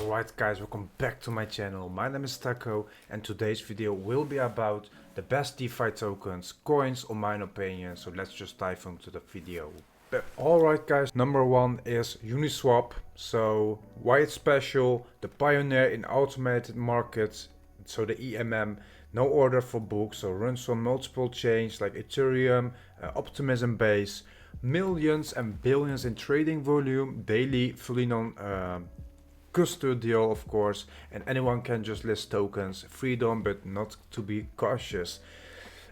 Alright guys, welcome back to my channel. My name is Taco and today's video will be about the best DeFi tokens, coins or my opinion. So let's just dive into the video. Alright guys, number one is Uniswap. So why it's special? The pioneer in automated markets, so the EMM, no order for books, so runs on multiple chains like Ethereum, Optimism base, millions and billions in trading volume, daily, fully custodial of course, and anyone can just list tokens, freedom but not to be cautious.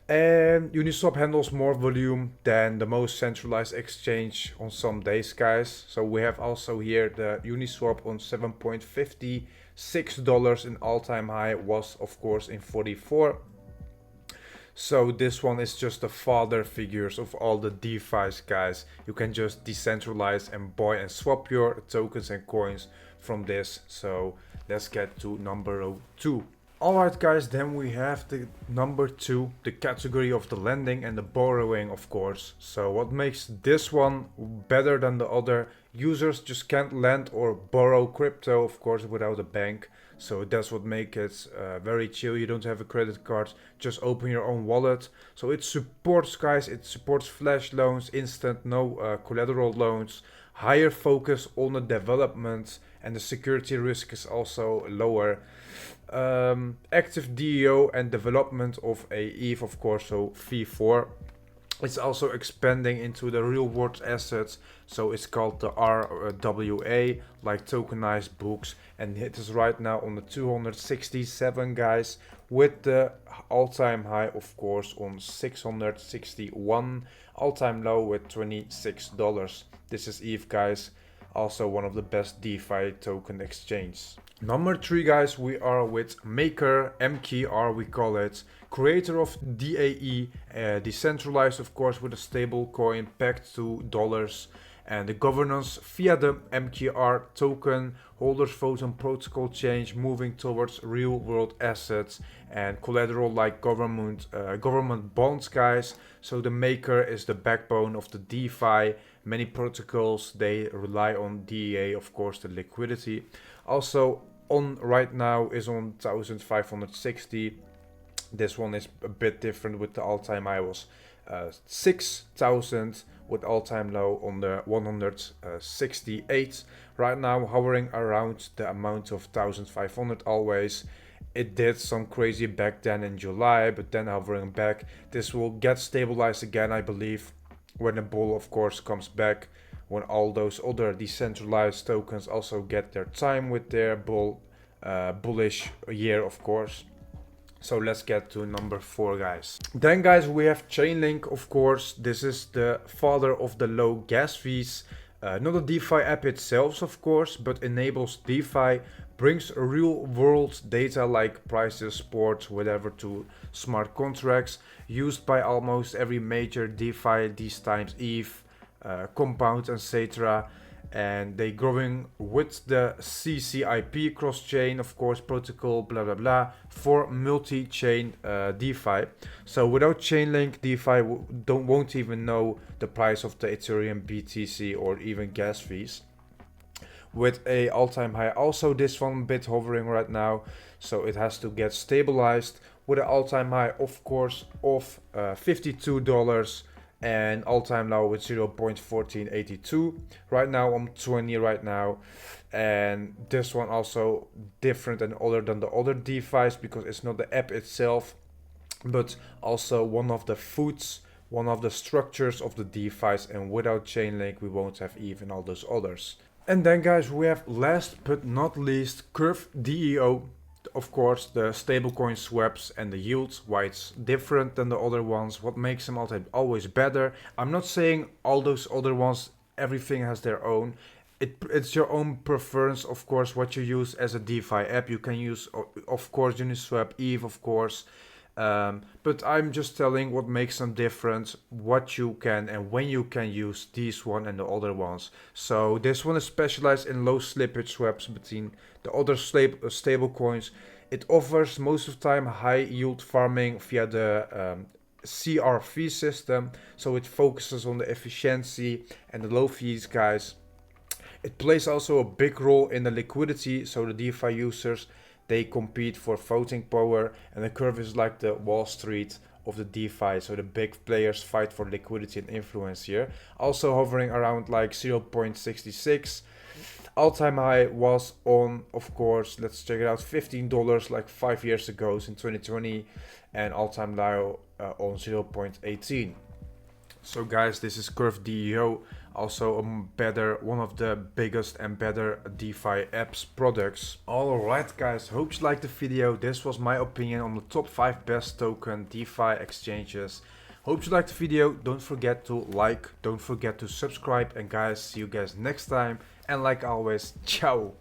And Uniswap handles more volume than the most centralized exchange on some days guys. So we have also here the Uniswap on $7.56 in all-time high, was of course in 44. So this one is just the father figures of all the DeFi's guys. You can just decentralize and buy and swap your tokens and coins from this. So let's get to number 2. Alright guys, then we have the number 2, the category of the lending and the borrowing of course. So what makes this one better than the other? Users just can't lend or borrow crypto of course without a bank. So that's what makes it very chill. You don't have a credit card, just open your own wallet. So it supports guys, it supports flash loans, instant, no collateral loans, higher focus on the development, and the security risk is also lower. Active DEO and development of a Aave of course, so V4. It's also expanding into the real world assets, so it's called the RWA, like tokenized books, and it is right now on the 267 guys, with the all-time high of course on 661, all-time low with $26. This is Aave guys, also one of the best DeFi token exchanges. Number 3 guys, we are with Maker, MKR we call it, creator of DAE, decentralized of course with a stable coin pegged to dollars, and the governance via the MKR token, holders vote on protocol change, moving towards real world assets and collateral like government bonds guys. So the Maker is the backbone of the DeFi. Many protocols, they rely on DEA of course, the liquidity. Also on right now is on 1560. This one is a bit different, with the all-time high was 6,000 with all-time low on the 168. Right now hovering around the amount of 1500 always. It did some crazy back then in July, but then hovering back. This will get stabilized again I believe when the bull of course comes back, when all those other decentralized tokens also get their time with their bullish year of course. So let's get to number 4 guys. Then guys, we have Chainlink of course. This is the father of the low gas fees. Not a DeFi app itself of course, but enables DeFi, brings real world data like prices, sports, whatever to smart contracts, used by almost every major DeFi these times, Aave, Compound, etc. And they growing with the CCIP cross-chain of course protocol, blah blah blah, for multi-chain DeFi. So without Chainlink, DeFi won't even know the price of the Ethereum, BTC, or even gas fees. With a all-time high, also this one bit hovering right now, so it has to get stabilized, with an all-time high of course of $52 and all-time low with 0.1482. right now I'm 20 right now, and this one also different and other than the other DeFi's because it's not the app itself, but also one of the foods, one of the structures of the DeFi's, and without Chainlink we won't have even all those others. And then guys, we have last but not least Curve DEO. Of course, the stablecoin swaps and the yields, why it's different than the other ones, what makes them always better. I'm not saying all those other ones, everything has their own. It's your own preference, of course, what you use as a DeFi app. You can use, of course, Uniswap, Aave, of course. But I'm just telling what makes them different, what you can and when you can use these one and the other ones. So this one is specialized in low slippage swaps between the other stable coins. It offers most of the time high yield farming via the CRV system. So it focuses on the efficiency and the low fees guys. It plays also a big role in the liquidity, so the DeFi users, they compete for voting power, and the curve is like the Wall Street of the DeFi, so the big players fight for liquidity and influence here. Also hovering around like 0.66. All-time high was on, of course, let's check it out, $15 like 5 years ago in 2020, and all-time low on 0.18. So guys, this is Curve DEO, also one of the biggest and better DeFi apps products. Alright guys, hope you liked the video. This was my opinion on the top 5 best token DeFi exchanges. Hope you liked the video. Don't forget to like, don't forget to subscribe, and guys, see you guys next time. And like always, ciao!